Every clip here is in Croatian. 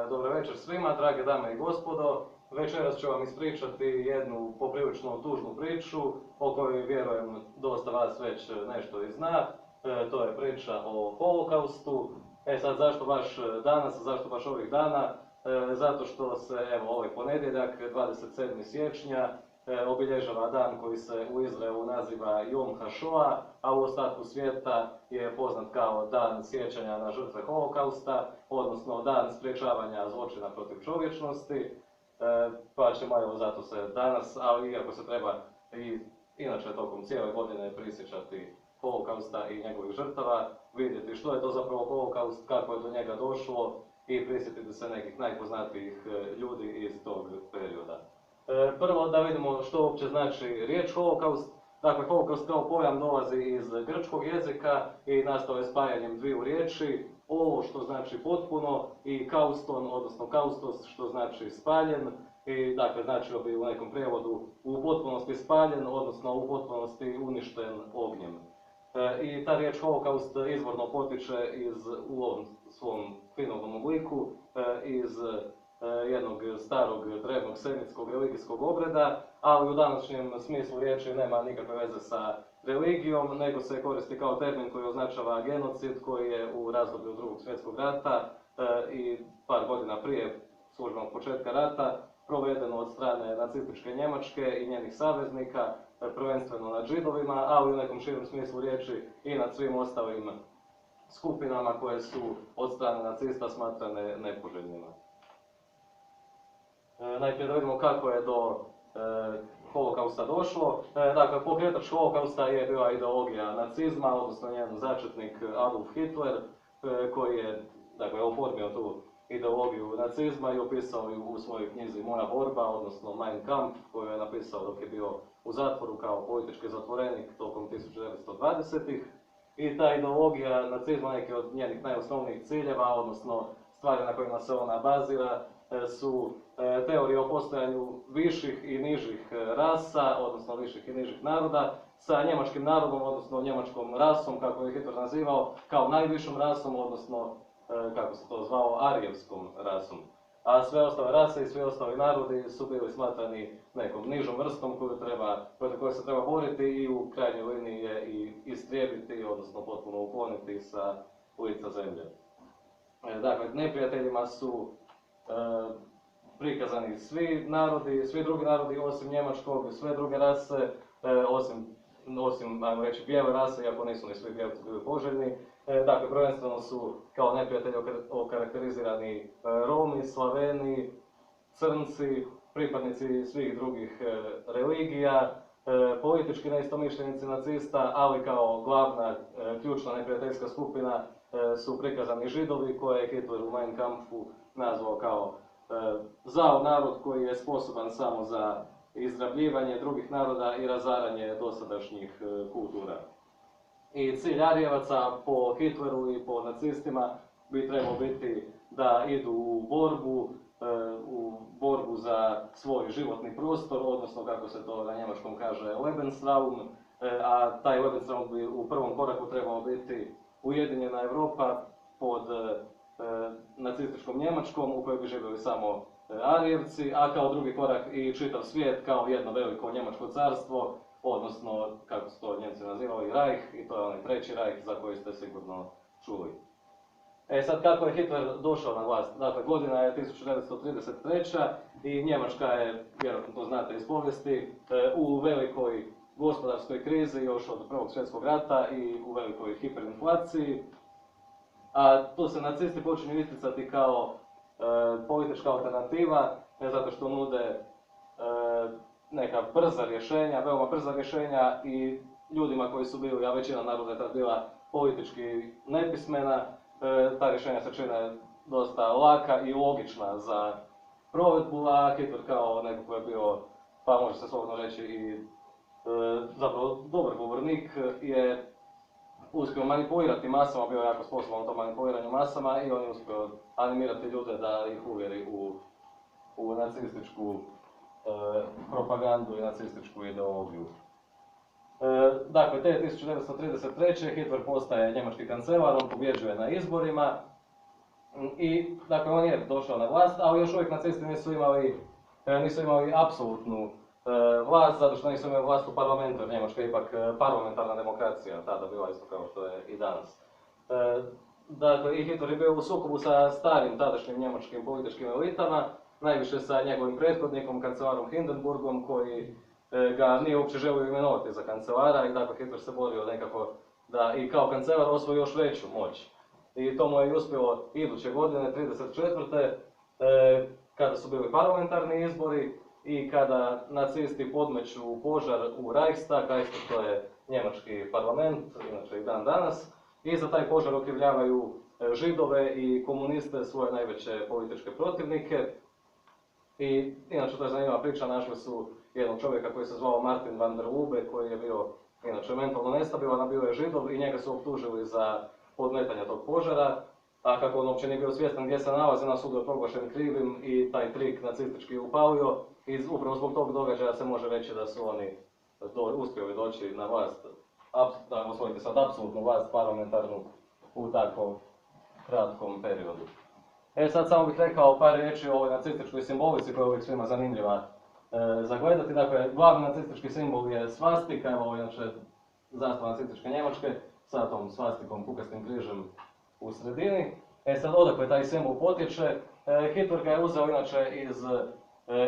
Dobar večer svima, drage dame i gospodo. Večeras ću vam ispričati jednu poprilično tužnu priču o kojoj vjerujem dosta vas već nešto i zna. To je priča o Holokaustu. Sad zašto baš danas, zašto baš ovih dana? Zato što se ovaj ponedjeljak, 27. siječnja, obilježava dan koji se u Izraelu naziva Jom HaShoah, a u ostatku svijeta je poznat kao dan sjećanja na žrtve Holokausta, odnosno dan sprječavanja zločina protiv čovječnosti. Pa ćemo zato se danas, ali iako se treba i inače tokom cijele godine prisjećati Holokausta i njegovih žrtava, vidjeti što je to zapravo Holokaust, kako je do njega došlo i prisjetiti se nekih najpoznatijih ljudi iz tog perioda. Prvo da vidimo što uopće znači riječ Holokaust. Dakle, Holokaust kao pojam dolazi iz grčkog jezika i nastao je spajanjem dviju riječi. Ovo što znači potpuno i kauston, odnosno kaustos što znači spaljen. I dakle, značio bi u nekom prijevodu u potpunosti spaljen, odnosno u potpunosti uništen ognjem. I ta riječ Holokaust izvorno potiče u ovom svom finalnom obliku iz jednog starog drevnog semitskog religijskog obreda, ali u današnjem smislu riječi nema nikakve veze sa religijom, nego se koristi kao termin koji označava genocid koji je u razdoblju Drugog svjetskog rata i par godina prije službenog početka rata provedeno od strane nacističke Njemačke i njenih saveznika, prvenstveno nad Židovima, ali u nekom širem smislu riječi i nad svim ostalim skupinama koje su od strane nacista smatrane nepoželjnima. Najprije da vidimo kako je do Holokausta došlo. Dakle, pokretač Holokausta je bila ideologija nacizma, odnosno njen začetnik Adolf Hitler, koji je oformio tu ideologiju nacizma i opisao ju u svojoj knjizi Moja borba, odnosno Mein Kampf, koju je napisao dok je bio u zatvoru kao politički zatvorenik tokom 1920-ih. I ta ideologija nacizma, neki od njenih najosnovnijih ciljeva, odnosno stvari na kojima se ona bazira, su teorije o postojanju viših i nižih rasa, odnosno viših i nižih naroda, sa njemačkim narodom, odnosno njemačkom rasom, kako je Hitler nazivao, kao najvišom rasom, odnosno, kako se to zvao, arijevskom rasom. A sve ostale rase i svi ostali narodi su bili smatrani nekom nižom vrstom protiv koje se treba boriti i u krajnjoj liniji je i istrijebiti, odnosno potpuno ukloniti sa lica zemlje. Dakle, neprijateljima su prikazani svi narodi, svi drugi narodi osim njemačkog, sve druge rase, osim, ajmo reći, bijele rase, iako nisu ni svi bijelci bili poželjni. Dakle, prvenstveno su kao neprijatelji okarakterizirani Romi, Slaveni, Crnci, pripadnici svih drugih religija, politički neistomišljenici nacista, ali kao glavna, ključna neprijateljska skupina su prikazani Židovi, koje je Hitler u Mein Kampfu nazvao kao zao narod koji je sposoban samo za izrabljivanje drugih naroda i razaranje dosadašnjih kultura. I cilj Arijevaca po Hitleru i po nacistima bi trebao biti da idu u borbu za svoj životni prostor, odnosno kako se to na njemačkom kaže Lebensraum, a taj Lebensraum bi u prvom koraku trebao biti ujedinjena Europa pod nacističkom Njemačkom u kojoj bi živjeli samo Arijevci, a kao drugi korak i čitav svijet kao jedno veliko njemačko carstvo, odnosno, kako su to Njemci nazivali, Reich, i to je onaj treći Reich za koji ste sigurno čuli. Sad, kako je Hitler došao na vlast? Dakle, godina je 1933. i Njemačka je, vjerojatno to znate iz povijesti, u velikoj gospodarskoj krizi još od Prvog svjetskog rata i u velikoj hiperinflaciji. A tu se nacisti počinju isticati kao politička alternativa, ne zato što nude neka brza rješenja, veoma brza rješenja i ljudima koji su bili, a većina naroda je tad bila politički nepismena, ta rješenja se čine dosta laka i logična za provedbu, a Hitler kao neko koji je bio, pa može se slobodno reći i zapravo dobar govornik, je uspio manipulirati masama, bio je jako sposoban u tom manipuliranju masama i on je uspio animirati ljude da ih uvjeri u nacističku propagandu i nacističku ideologiju. Dakle, te 1933. Hitler postaje njemački kancelar, on pobjeđuje na izborima I, dakle, on je došao na vlast, ali još uvijek nacisti nisu imali apsolutnu vlast, zato što nisu imali vlast u parlamentu, jer Njemačka je ipak parlamentarna demokracija, tada bila isto kao što je i danas. Dakle, i Hitler je bio u sukobu sa starim tadašnjim njemačkim političkim elitama, najviše sa njegovim prethodnikom, kancelarom Hindenburgom, koji ga nije uopće želio imenovati za kancelara i dakle Hitler se borio nekako da i kao kancelar osvoji još veću moć. I to mu je uspjelo iduće godine, 1934. Kada su bili parlamentarni izbori i kada nacisti podmeću požar u Reichstag, Reichstag to je njemački parlament, inače i dan danas, i za taj požar okrivljavaju Židove i komuniste, svoje najveće političke protivnike. I inače to je zanimljiva priča, našli su jednog čovjeka koji se zvao Martin van der Lubbe, koji je bio inače mentalno nestabilan, a bio je Židov i njega su optužili za podmetanje tog požara, a kako on uopće nije bio svjestan gdje se nalazi, na sudu je proglašen krivim i taj trik nacistički upalio i upravo zbog tog događaja se može reći da su oni uspjeli doći na vlast, da osvojiti sad apsolutnu vlast parlamentarnu u tako kratkom periodu. Sad samo bih rekao par riječi o ovoj nacističkoj simbolici koja je uvijek svima zanimljiva za gledati. Dakle, glavni nacistički simbol je svastika, evo inače zastava nacističke Njemačke sa tom svastikom, kukastim križem u sredini. Sad odakle taj simbol potječe? Hitler ga je uzeo inače iz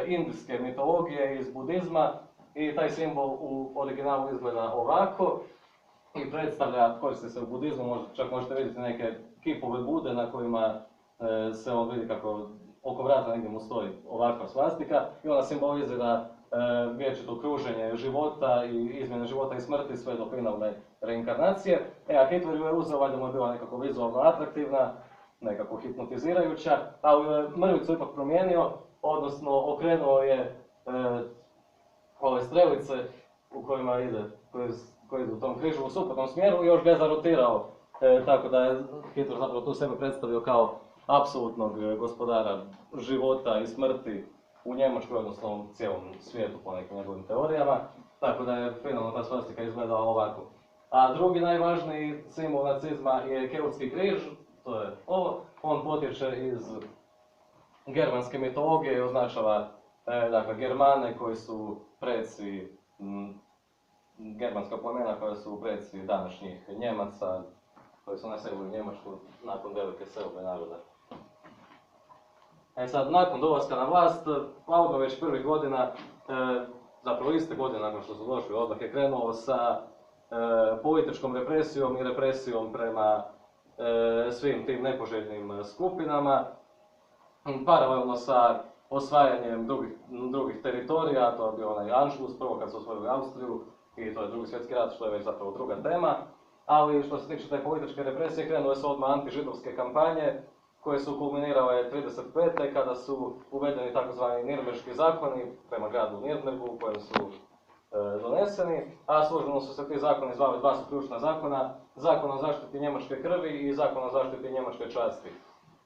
indijske mitologije, iz budizma i taj simbol u originalu izgleda ovako i predstavlja, koristi se u budizmu, čak možete vidjeti neke kipove Bude na kojima se on vidi kako oko vrata negdje mu stoji ovakva svastika i ona simbolizira vječito kruženje života i izmjene života i smrti sve do finalne reinkarnacije. A Hitler ju je uzeo, valjda mu je bila nekako vizualno atraktivna, nekako hipnotizirajuća, ali mrvicu ipak promijenio, odnosno okrenuo je ove strelice u kojima ide, koji idu u tom križu u suprotnom smjeru i još ga je zarotirao, tako da je Hitler zapravo tu sebe predstavio kao apsolutnog gospodara života i smrti u Njemačkoj, odnosno u cijelom svijetu po nekim njegovim teorijama, tako da je finalno ta svastika izgledala ovako. A drugi najvažniji simbol nacizma je keltski križ, to je ovo, on potječe iz germanske mitologije i označava dakle, Germane koji su preci, germanska plemena koja su preci današnjih Njemaca, koji su naselili u Njemačku nakon velike selbe naroda. Sad, nakon dolaska na vlast, Klaudio već prvih godina, zapravo iste godine nakon što su došli, odmah je krenuo sa političkom represijom i represijom prema svim tim nepoželjnim skupinama, paralelno sa osvajanjem drugih teritorija, to je bio onaj Anschluss, prvo kad su osvojili Austriju, i to je Drugi svjetski rat, što je već zapravo druga tema. Ali što se tiče te političke represije, krenule su odmah antižidovske kampanje, koje su kulminirale 1935. kada su uvedeni tzv. Nirnberški zakoni prema gradu Nirnbergu, u kojem su doneseni, a službeno su se ti zakoni zvali, dva su ključna zakona, Zakon o zaštiti njemačke krvi i Zakon o zaštiti njemačke časti.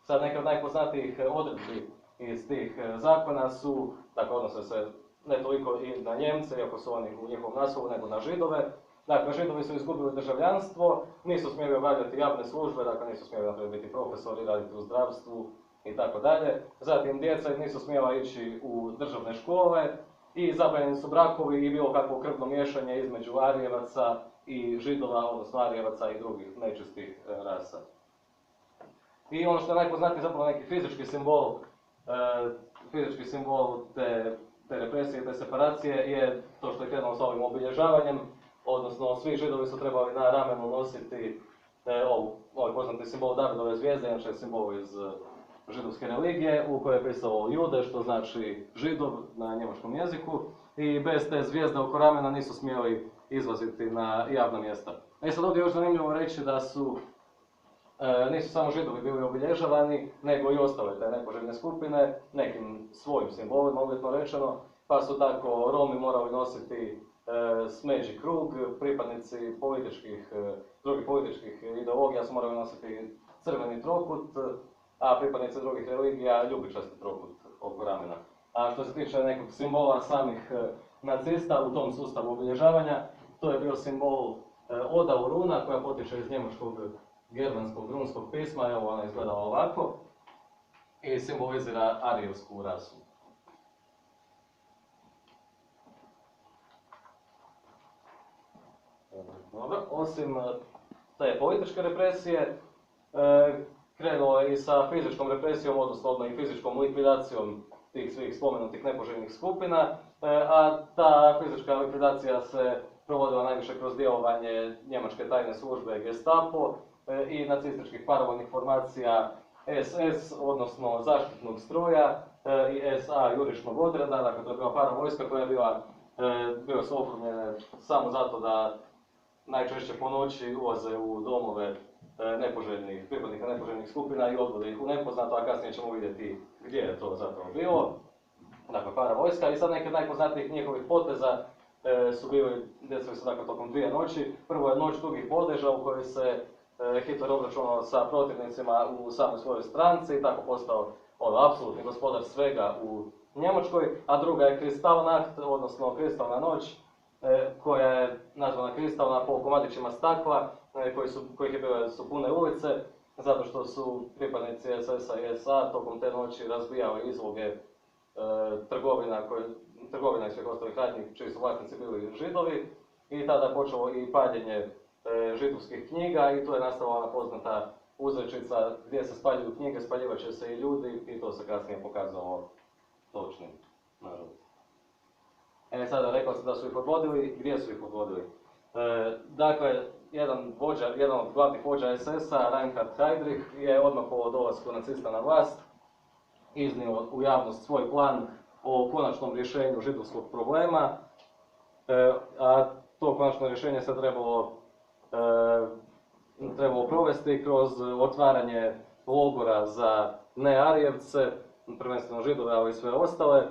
Sad neke od najpoznatijih odredbi iz tih zakona su, dakle odnose se ne toliko i na Njemce, iako su oni u njihovom naslovu, nego na Židove. Dakle, Židovi su izgubili državljanstvo, nisu smjeli obavljati javne službe, dakle nisu smjeli naprijed biti profesori, raditi u zdravstvu i tako dalje. Zatim, djeca nisu smjela ići u državne škole i zabranjeni su brakovi i bilo kakvo krvno miješanje između Arijevaca i Židova, odnosno Arijevaca i drugih nečistih rasa. I ono što je najpoznatiji zapravo neki fizički simbol te represije, te separacije je to što je krenulo s ovim obilježavanjem, odnosno svi Židovi su trebali na ramenu nositi ovaj poznati simbol Davidove zvijezde, inače je simbol iz židovske religije, u kojoj je pisalo Jude, što znači Židov na njemačkom jeziku, i bez te zvijezde oko ramena nisu smjeli izlaziti na javna mjesta. Sad ovdje je još zanimljivo reći da nisu samo Židovi bili obilježavani, nego i ostale te nepoželjne skupine, nekim svojim simbolima, uvjetno rečeno, pa su tako Romi morali nositi smeđi krug, pripadnici drugih političkih ideologija su morali nositi crveni trokut, a pripadnici drugih religija ljubičasti trokut oko ramena. A što se tiče nekog simbola samih nacista u tom sustavu obilježavanja, to je bio simbol Oda Uruna koja potječe iz njemačkog germanskog runskog pisma, evo ona izgleda ovako i simbolizira arijevsku rasu. Dobro, osim te političke represije, krenulo je i sa fizičkom represijom, odnosno i fizičkom likvidacijom tih svih spomenutih nepoželjnih skupina, a ta fizička likvidacija se provodila najviše kroz djelovanje njemačke tajne službe Gestapo i nacističkih paravojnih formacija SS, odnosno zaštitnog stroja, i SA jurišnog odreda, dakle to je bila paravojska koja je bila su oformljene samo zato da najčešće po noći ulaze u domove pripadnika nepoželjnih skupina i odvode ih u nepoznato, a kasnije ćemo vidjeti gdje je to zapravo bilo. Dakle, paravojska. I sad neke od najpoznatijih njihovih poteza desili se dakle tokom 2 noći. Prvo je noć dugih bodeža u kojoj se Hitler obračunao sa protivnicima u samoj svojoj stranci i tako postao apsolutni gospodar svega u Njemačkoj, a druga je Kristallnacht, odnosno kristalna noć, koja je nazvana kristalna po komadićima stakla, kojih su pune ulice, zato što su pripadnici SS-a i SA tokom te noći razbijali izloge trgovina i svih ostalih radnji čiji su vlasnici bili Židovi, i tada je počelo i paljenje židovskih knjiga i tu je nastala ona poznata uzrečica gdje se spaljuju knjige, spaljivat će se i ljudi, i to se kasnije pokazalo točnim, nažalost. Sada rekao sam da su ih odvodili, gdje su ih odvodili? Dakle, jedan od glavnih vođa SS-a, Reinhard Heydrich, je odmah po dolasku nacista na vlast iznio u javnost svoj plan o konačnom rješenju židovskog problema, a to konačno rješenje se trebalo provesti kroz otvaranje logora za nearijevce, prvenstveno Židove, ali i sve ostale.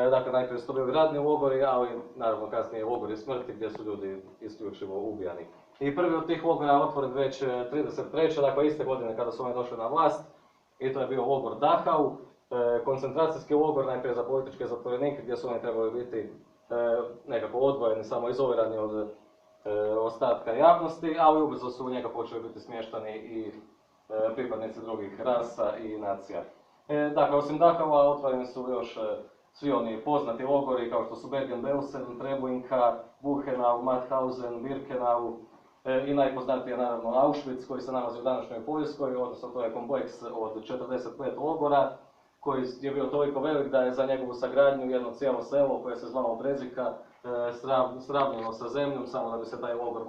Dakle, najprije su to bili radni logori, ali naravno kasnije logori smrti gdje su ljudi isključivo ubijani. I prvi od tih logora je otvoren već 1933. dakle iste godine kada su oni došli na vlast, i to je bio logor Dachau, koncentracijski logor najprije za političke zatvorenike gdje su oni trebali biti nekako odvojeni, samo izolirani od ostatka javnosti, ali ubrzo su u njega počeli biti smještani i pripadnici drugih rasa i nacija. Dakle, osim Dachaua otvoreni su još svi oni poznati logori kao što su Bergen-Belsen, Treblinka, Buchenau, Mauthausen, Birkenau i najpoznatiji je naravno Auschwitz koji se nalazi u današnjoj Poljskoj, odnosno to je kompleks od 45 logora koji je bio toliko velik da je za njegovu sagradnju jedno cijelo selo koje se zvalo Brezika sravnjeno sa zemljom samo da bi se taj logor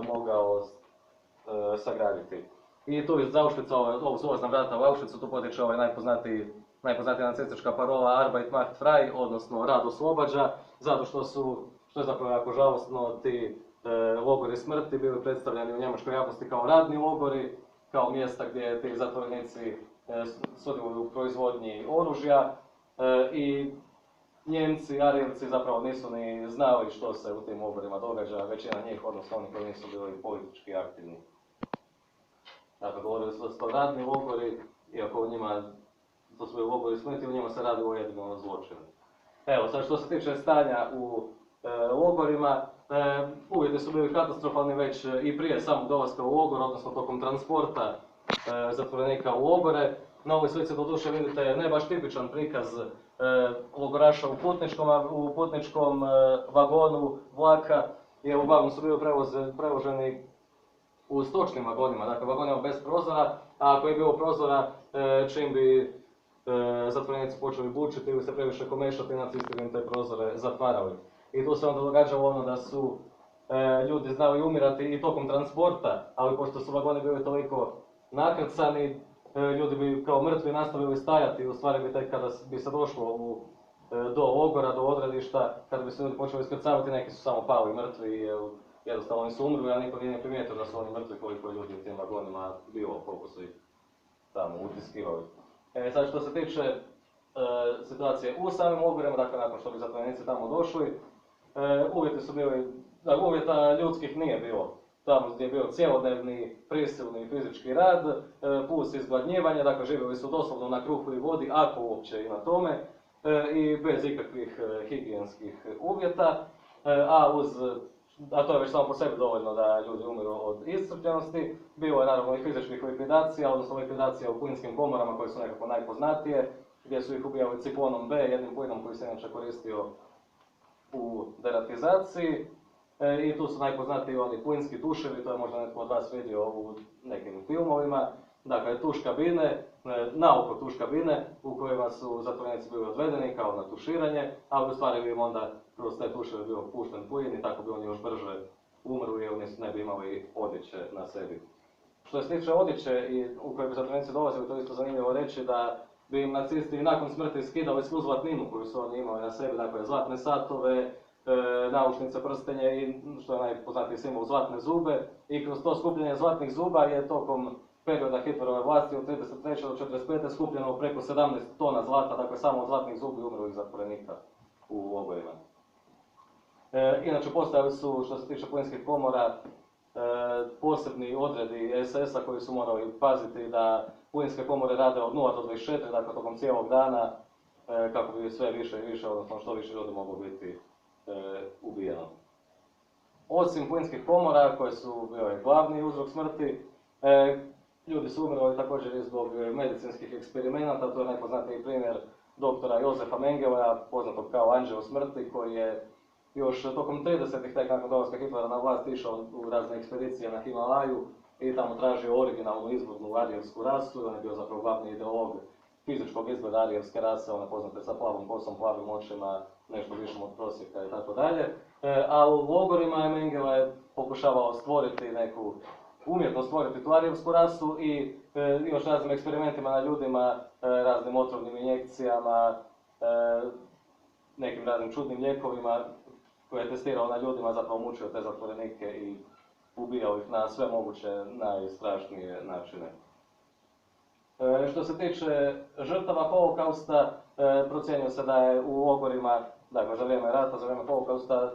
mogao sagraditi. I tu iz Auschwitza, ovog ulazna vrata u Auschwitzu, tu potječe najpoznatija nacistička parola Arbeit macht frei, odnosno rad oslobađa, zato što je zapravo jako žalostno, ti logori smrti bili predstavljeni u njemačkoj javnosti kao radni logori, kao mjesta gdje ti zatvorenici sudjeluju u proizvodnji oružja, i Njemci, Arijevci zapravo nisu ni znali što se u tim logorima događa, većina njih, odnosno oni koji nisu bili politički aktivni. Dakle, govorili su da su to radni logori, iako u njima, to su bili logori smrti, u njima se radi o jedinom zločinu. Evo, sad što se tiče stanja u logorima, uvjeti su bili katastrofalni već i prije samog dolaska u logor, odnosno tokom transporta zatvorenika u logore. Na ovoj slici doduše vidite ne baš tipičan prikaz logoraša u putničkom vagonu vlaka, jer uglavnom su bili prevoženi u stočnim vagonima, dakle vagonima bez prozora, a ako je bilo prozora, čim bi zatvorenici počeli bučiti ili se previše komešati, nacisti bi im te prozore zatvarali. I tu se onda događalo ono da su ljudi znali umirati i tokom transporta, ali pošto su vagoni bili toliko nakrcani, ljudi bi kao mrtvi nastavili stajati, u stvari bi tek kada bi se došlo do logora, do odredišta, kada bi se ljudi počeli iskrcavati, neki su samo pali mrtvi, jednostavno oni su umrli, a niko nije primijetio da su oni mrtvi koliko je ljudi u tim vagonima bilo, koliko su ih tamo utiskivali. Sad što se tiče situacije u samim logorima, dakle nakon što bi zatvorenici tamo došli, uvjeti su bili, uvjeta ljudskih nije bilo. Tamo gdje je bio cjelodnevni, prisilni fizički rad, plus izgladnjivanje, dakle živjeli su doslovno na kruhu i vodi, ako uopće i na tome, i bez ikakvih higijenskih uvjeta, a uz a to je već samo po sebi dovoljno da ljudi umiru od iscrpljenosti. Bilo je naravno i fizičkih likvidacija, odnosno likvidacija u plinskim komorama koje su nekako najpoznatije, gdje su ih ubijali ciklonom B, jednim plinom koji se inače koristio u deratizaciji. I tu su najpoznatiji oni plinski tuševi, to je možda netko od vas vidio u nekim filmovima. Dakle, tuš kabine, naoko tuš kabine u kojima su zatvorenici bili odvedeni kao na tuširanje, ali u stvari bi im onda kroz te tuševe bio pušten plin i tako bi oni još brže umrli i oni ne bi imali odjeće na sebi. Što se tiče odjeće i u kojoj bi zatvorenici dolazili, to je isto zanimljivo reći da bi im nacisti nakon smrti skidali svu zlatninu koju su oni imali na sebi, dakle zlatne satove, naušnice, prstenje i što je najpoznatiji simbol zlatne zube. I kroz to skupljenje zlatnih zuba je tokom perioda Hitlerove vlasti od 1933. do 1945. skupljeno preko 17 tona zlata, dakle samo od zlatnih zubi umrlih zatvorenika u logorima. Inače postojali su, što se tiče plinskih komora, posebni odredi SS-a koji su morali paziti da plinske komore rade od 0 do 24, dakle tokom cijelog dana, kako bi sve više i više, odnosno što više ljudi moglo biti ubijeno. Osim plinskih komora, koje su bile glavni uzrok smrti, ljudi su umirali također i zbog medicinskih eksperimenata. To je najpoznatiji primjer doktora Jozefa Mengelea, poznatog kao anđeo smrti, koji je još tokom 30-ih, tek nakon dolaska Hitlera na vlast, išao u razne ekspedicije na Himalaju i tamo tražio originalnu izvornu arijevsku rasu. On je bio zapravo glavni ideolog fizičkog izgleda arijevske rase, one poznate sa plavom kosom, plavim očima, nešto višom od prosjeka i tako dalje. A u logorima je Mengele pokušavao stvoriti neku, umjetno stvoriti tu arijevsku rasu i još raznim eksperimentima na ljudima, raznim otrovnim injekcijama, nekim raznim čudnim lijekovima koje je testirao na ljudima, zapravo mučio te zatvorenike i ubijao ih na sve moguće najstrašnije načine. Što se tiče žrtava holokausta, procjenjuje se da je u logorima, dakle za vrijeme rata, za vrijeme holokausta,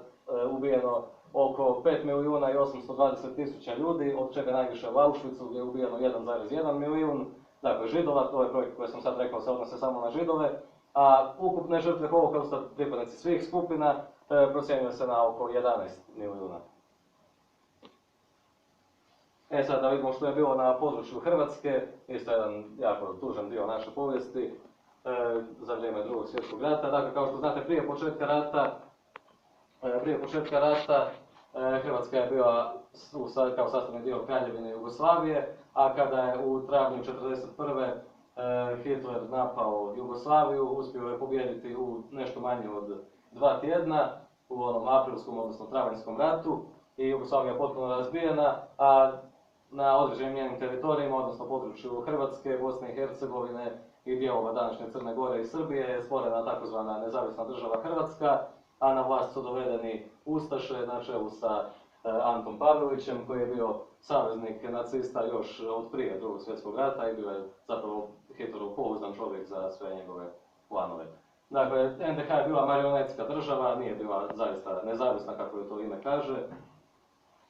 ubijeno oko 5.820.000 ljudi, od čega najviše u Auschwitzu gdje je ubijeno 1,1 milijun, dakle židova, to je broj koji sam sad rekao se odnose samo na židove, a ukupne žrtve holokausta, pripadnici svih skupina, procjenjuje se na oko 11 milijuna. Sad da vidimo što je bilo na području Hrvatske, isto jedan jako tužan dio naše povijesti za vrijeme Drugog svjetskog rata. Dakle, kao što znate, prije početka rata Hrvatska je bila kao sastavni dio Kraljevine Jugoslavije, a kada je u travnju 1941. Hitler napao Jugoslaviju, uspio je pobijediti u nešto manje od 2 tjedna u onom aprilskom, odnosno travanjskom ratu i Jugoslavija je potpuno razbijena, a na određenim njenim teritorijima, odnosno području Hrvatske, Bosne i Hercegovine i dijelova današnje Crne Gore i Srbije je stvorena takozvana nezavisna država Hrvatska, a na vlast su dovedeni ustaše na čelu sa Antom Pavelićem, koji je bio saveznik nacista još od prije Drugog svjetskog rata i bio je zapravo Hitlerov pouzdan čovjek za sve njegove planove. Dakle, NDH je bila marionetska država, nije bila zaista nezavisna kako je to ime kaže.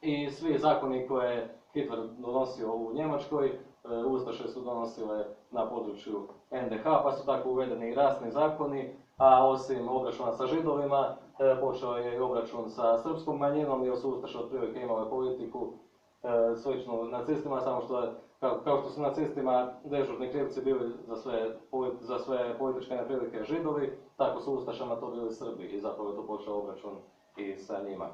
I svi zakoni koje je Hitler donosio u Njemačkoj, ustaše su donosile na području NDH, pa su tako uvedeni i rasni zakoni, a osim obračuna sa židovima, počeo je i obračun sa srpskom manjinom, jer su ustaše otprilike imale politiku sličnu nacistima, samo što je, kao što su nacistima dežurni krivci bili za sve političke neprilike židovi, tako su ustašama to bili Srbi i zapravo je to počeo obračun i sa njima.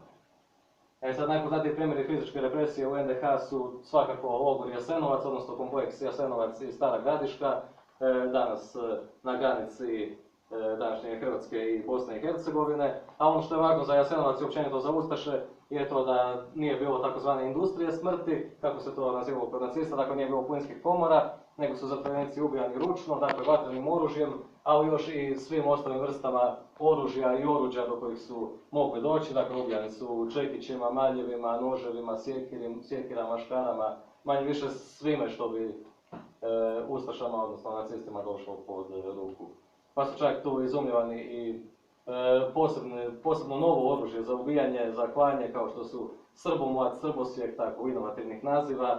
Sad najpoznatiji primjeri fizičke represije u NDH su svakako logor Jasenovac, odnosno kompleks Jasenovac i Stara Gradiška, danas na granici današnje Hrvatske i Bosne i Hercegovine. A ono što je važno za Jasenovac i općenito za ustaše je to da nije bilo takozvane industrije smrti, kako se to nazivalo kod nacista, dakle nije bilo plinskih komora, nego su zatvorenici ubijani ručno, dakle vatrenim oružjem, ali još i svim ostalim vrstama oružja i oruđa do kojih su mogli doći. Dakle, ubijani su čekićima, maljevima, noževima, sjekirama, škarama, manje više svime što bi ustašama, odnosno nacistima, došlo pod ruku. Pa su čak tu izumljivani i posebno novo oružje za ubijanje, za klanje, kao što su srbomlat, srbosjek, tako inovativnih naziva.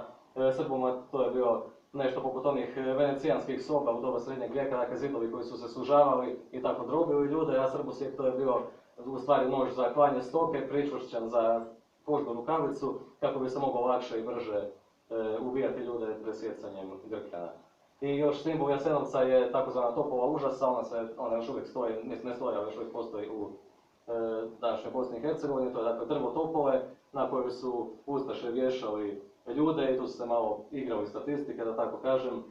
Srbomlat to je bio nešto poput onih venecijanskih soba u doba srednjeg vijeka, dakle zidovi koji su se sužavali i tako drobili ljude, a srbosjek to je bio u stvari nož za klanje stoke, pričvršćen za kožnu rukavicu kako bi se moglo lakše i brže ubijati ljude presjecanjem grkljana. I još simbol Jasenovca je takozvana topova užasa, ona još uvijek stoji, ne stoji, ali još uvijek postoji u današnjoj Bosni i Hercegovini, to je dakle drvo topove na koje su ustaše vješali ljude i tu su se malo igrali statistike, da tako kažem.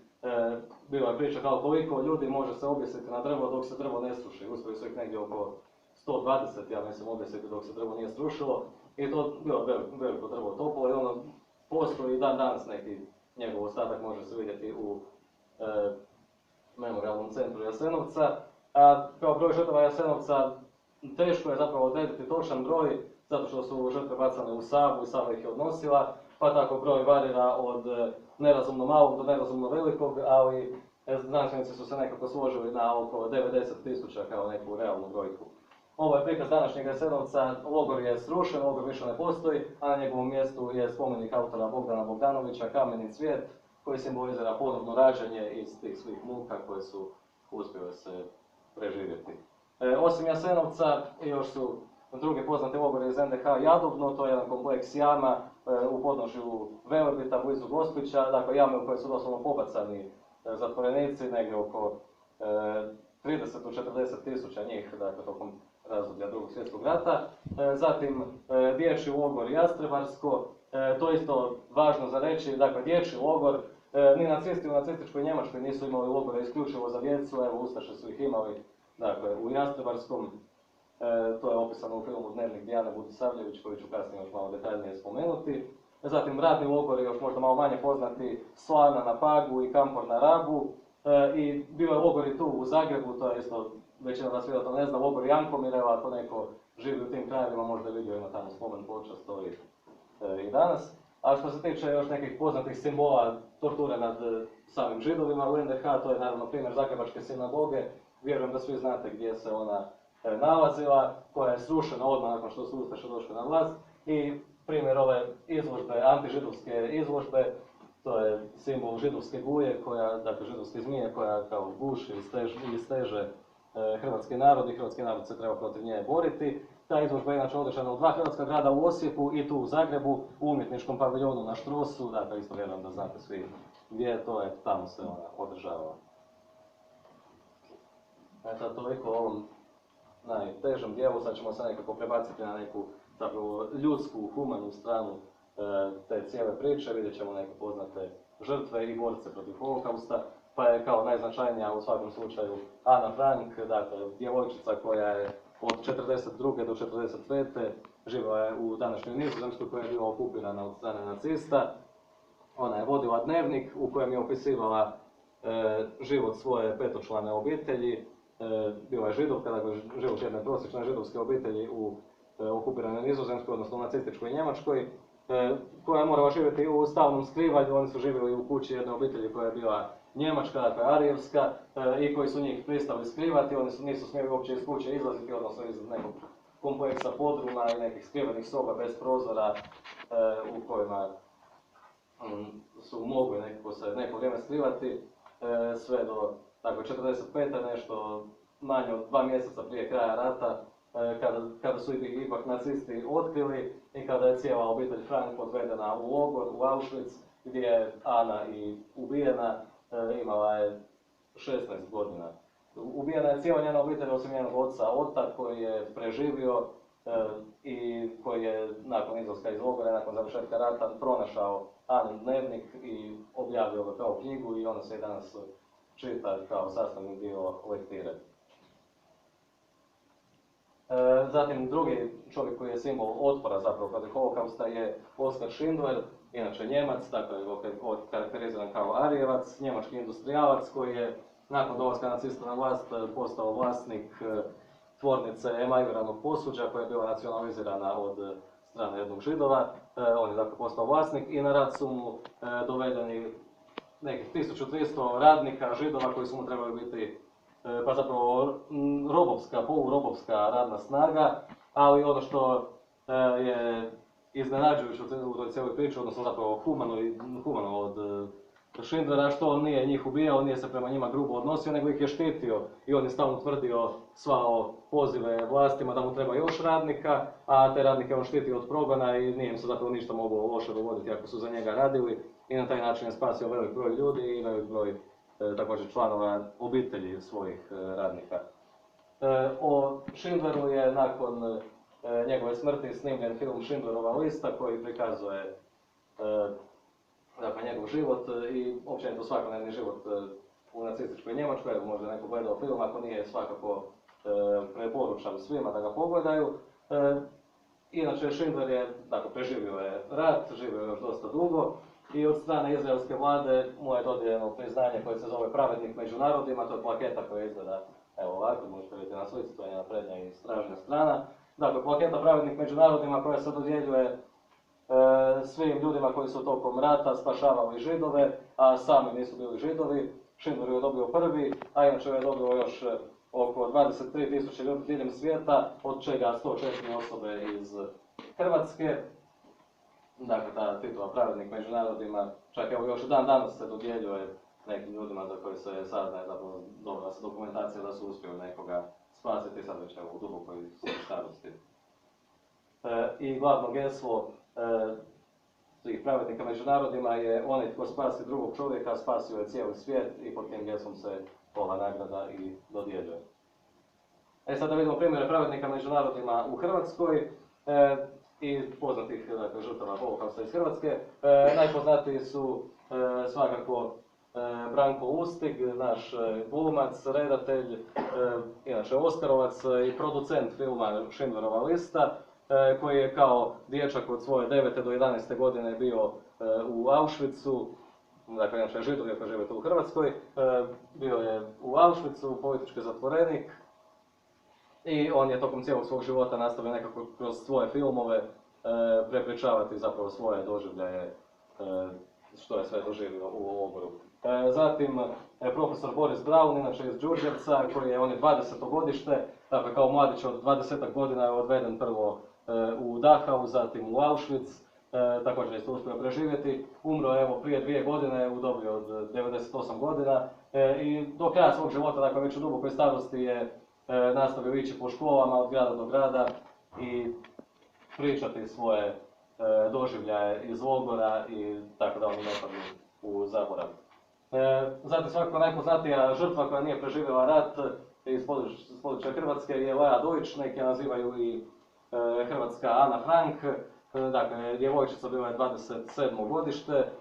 Bila je priča kao koliko ljudi može se objesiti na drvo dok se drvo ne sruši. Uspjeli su ih negdje oko 120, ja mislim, objesiti dok se drvo nije srušilo. I to bilo veliko drvo topovo i ono postoji i dan danas neki njegov ostatak može se vidjeti u memorijalnom centru Jasenovca. A kao broj žrtava Jasenovca teško je zapravo odrediti točan broj zato što su žrtve bacane u Savu i Sava ih je odnosila, pa tako broj varira od nerazumno malog do nerazumno velikog, ali znanstvenici su se nekako složili na oko 90.000 kao neku realnu brojku. Ovo je prikaz današnjeg Jasenovca, logor je srušen, logor više ne postoji, a na njegovom mjestu je spomenik autora Bogdana Bogdanovića, Kameni cvijet, koji simbolizira ponovno rađanje iz tih svih muka koje su uspjele se preživjeti. Osim Jasenovca, još su drugi poznati logori iz NDH Jadovno, to je jedan kompleks jama u podnožju Velebita, blizu Gospića, dakle jame u koje su doslovno pobacani zatvorenici, negdje oko 30 do 40.000 njih, dakle tokom razdoblja Drugog svjetskog rata. Zatim dječji logor Jastrebarsko, to je isto važno za reći, dakle dječji logor, ni nacisti u nacističkoj Njemačkoj nisu imali logore isključivo za djecu, evo ustaše su ih imali, dakle u Jastrebarskom, to je opisano u filmu Dnevnik Dijane Budisavljević, koji ću kasnije još malo detaljnije spomenuti. Zatim radni logori, još možda malo manje poznati, Slana na Pagu i Kampor na Rabu. I bio je logor i tu u Zagrebu, to je isto, većina vas vjerojatno ne zna, logor Jankomireva, ako neko živi u tim krajevima možda je vidio, ima tamo spomen ploča, stoji i danas. A što se tiče još nekih poznatih simbola torture nad samim Židovima u NDH, to je naravno primjer Zagrebačke sinagoge. Vjerujem da svi znate gdje se ona nalazila, koja je srušena odmah nakon što su ustaše došli na vlast. I primjer ove izložbe, antižidovske izložbe, to je simbol židovske guje, dakle židovske zmije koja kao guši i steže hrvatski narod i hrvatski narod se treba protiv nje boriti. Ta izložba je inače održana u dva hrvatska grada, u Osijeku i tu u Zagrebu, u umjetničkom paviljonu na Štrosu, dakle isto vjerujem da znate svi gdje to je, tamo se ona održavala. Eto, toliko o ovom najtežem dijelu, sad ćemo se nekako prebaciti na neku zapravo ljudsku, humanu stranu te cijele priče, vidjet ćemo neke poznate žrtve i borce protiv holokausta, pa je kao najznačajnija u svakom slučaju Ana Frank, dakle djevojčica koja je od 1942. do 1945. živjela je u današnjoj Nizozemskoj koja je bila okupirana od strane nacista. Ona je vodila dnevnik u kojem je opisivala život svoje petočlane obitelji, bila je židovka, dakle život jedne prosječne židovske obitelji u okupiranoj Nizozemskoj, odnosno u nacističkoj Njemačkoj, koja je morala živjeti u stalnom skrivanju. Oni su živjeli u kući jedne obitelji koja je bila njemačka, dakle arijevska, i koji su njih pristali skrivati. Oni nisu smjeli uopće iz kuće izlaziti, odnosno iz nekog kompleksa podruma i nekih skrivenih soba bez prozora u kojima su mogli nekako se neko vrijeme skrivati, sve do dakle, 1945. nešto manje od 2 mjeseca prije kraja rata, kada su ipak nacisti otkrili i kada je cijela obitelj Frank odvedena u logor, u Auschwitz, gdje je Ana i ubijena, imala je 16 godina. Ubijena je cijela njena obitelj osim njenog oca Ota, koji je preživio i koji je nakon izlaska iz logora, nakon završetka rata, pronašao Anin dnevnik i objavio ga kao knjigu i ona se i danas čita kao sastavni dio lektire. Zatim drugi čovjek koji je simbol otpora zapravo protiv holokausta je Oskar Schindler, inače Njemac, dakle karakteriziran kao Arijevac, njemački industrijalac koji je nakon dolaska nacista na vlast postao vlasnik tvornice emajliranog posuđa koja je bila nacionalizirana od strane jednog Židova. On je dakle postao vlasnik i na rad su mu dovedeni nekih 1300 radnika Židova koji su mu trebali biti pa zapravo robovska, polurobovska radna snaga, ali ono što je iznenađujuće u toj cijeloj priči, odnosno zapravo humano od Schindlera, što on nije njih ubijao, nije se prema njima grubo odnosio, nego ih je štitio i on je stalno tvrdio, slao pozive vlastima da mu treba još radnika, a te radnike on štitio od progona i nije im se zapravo ništa moglo loše dogoditi ako su za njega radili i na taj način je spasio velik broj ljudi i velik broj također članova obitelji svojih radnika. O Schindleru je nakon njegove smrti snimljen film Schindlerova lista koji prikazuje dakle, njegov život i općenito svakodnevni život u nacističkoj Njemačkoj. Evo, možda neko gledao film, ako nije svakako preporučam svima da ga pogledaju. Inače, Schindler je, dakle, preživio je rat, živio je još dosta dugo i od strane izraelske vlade mu je dodijeljeno priznanje koje se zove Pravednik među narodima, to je plaketa koja izgleda evo ovako, možete vidjeti na slici, to je njena prednja i stražnja strana. Dakle, plaketa Pravednik među narodima koja se dodjeljuje svim ljudima koji su tokom rata spašavali Židove, a sami nisu bili Židovi. Schindler je dobio prvi, a inače je dobio još oko 23.000 ljudi diljem svijeta, od čega 104 osobe iz Hrvatske. Dakle, ta titula Pravednik među narodima, čak evo još dan danas se dodjeljuje nekim ljudima za koje se saznaje zapravo dobra se dokumentacija da su uspjeli nekoga spasiti, sad već u dubokoj starosti. I glavno geslo svih pravednika među narodima je onaj tko spasi drugog čovjeka, spasio je cijeli svijet i pod tim geslom se ova nagrada i dodjeljuje. Sad da vidimo primjere pravednika među narodima u Hrvatskoj i poznatih dakle, žrtava holokausta iz Hrvatske. Najpoznatiji su svakako Branko Lustig, naš glumac, redatelj, inače Oskarovac i producent filma Schindlerova lista, koji je kao dječak od svoje 9. do 11. godine bio u Auschwitzu, dakle inače Židov je žive tu u Hrvatskoj, bio je u Auschwitzu, politički zatvorenik i on je tokom cijelog svog života nastavio nekako kroz svoje filmove prepričavati zapravo svoje doživljaje što je sve doživio u logoru. Zatim profesor Boris Braun, inače iz Đurđevca, koji je on je 20. godište, dakle kao mladić od 20 godina je odveden prvo u Dachau, zatim u Auschwitz, također je to uspio preživjeti. Umro je evo prije 2 godine u dobi od 98 godina i do kraja svog života, dakle već u dubokoj starosti je nastavio ići po školama od grada do grada i pričati svoje doživljaje iz logora i tako da oni ne padnu u zaborav. Zatim svakako najpoznatija žrtva koja nije preživjela rat iz područja Hrvatske je Lea Deutsch, neki je nazivaju i hrvatska Ana Frank, dakle djevojčica bila je 27. godište,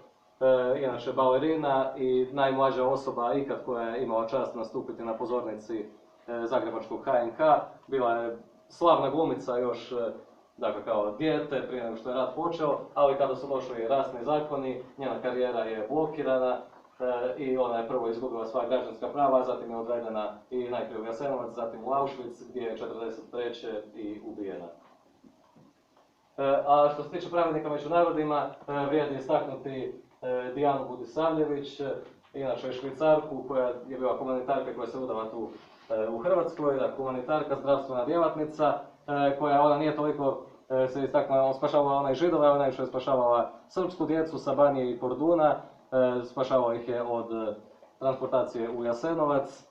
inače balerina i najmlađa osoba ikad koja je imala čast nastupiti na pozornici zagrebačkog HNK, bila je slavna glumica još dakle kao dijete prije nego što je rat počeo, ali kada su došli rasni zakoni, njena karijera je blokirana i ona je prvo izgubila sva građanska prava, zatim je odvedena i najprije u Jasenovac, zatim u Auschwitz gdje je 1943. i ubijena. A što se tiče pravednika među narodima, vrijedi istaknuti Dijanu Budisavljević, inače Švicarku koja je bila humanitarka koja se udala tu u Hrvatskoj, dakle humanitarka, zdravstvena djelatnica, koja ona nije toliko se istaknula, spašavala ona i Židove, ona je spašavala srpsku djecu sa Banije i Korduna, spašavala ih je od transportacije u Jasenovac,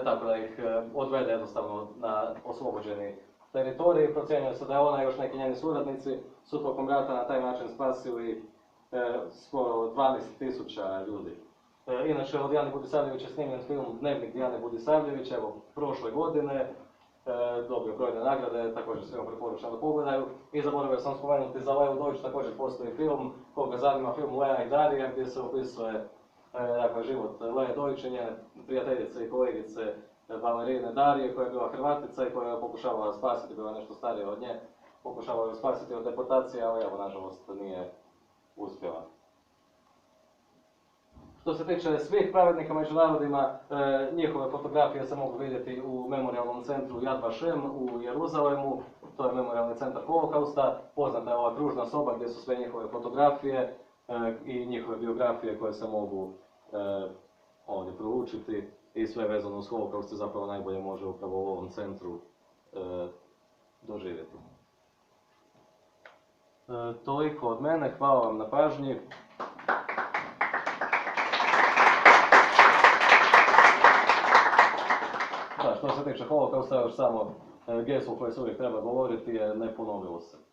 tako da ih odvede jednostavno na oslobođeni teritorij. Procjenjuje se da je ona i još neki njeni suradnici su tokom rata na taj način spasili skoro 12.000 ljudi. Inače, od Dijane Budisavljević je snimljen film Dnevnik Dijane Budisavljević, evo, prošle godine, dobio brojne nagrade, također svima preporučam da pogledaju. I zaboravio sam spomenuti za Leu Deutsch, također postoji film, koga zanima film Lea i Darija, gdje se opisuje dakle, život Lee Deutsch i njene prijateljice i kolegice balerine Darije, koja je bila Hrvatica i koja je pokušavala spasiti, bila nešto starija od nje, pokušavala je spasiti od deportacije, ali evo, nažalost, nije uspjela. Što se tiče svih pravednika među narodima, njihove fotografije se mogu vidjeti u memorijalnom centru Yad Vashem u Jeruzalemu, to je memorijalni centar holokausta, poznata je ova kružna soba gdje su sve njihove fotografije i njihove biografije koje se mogu ovdje proučiti i sve vezano uz holokaust se zapravo najbolje može upravo u ovom centru doživjeti. Toliko od mene, hvala vam na pažnji. što se tiče holokausta, još samo geslo koje se uvijek treba govoriti je ne ponovilo se.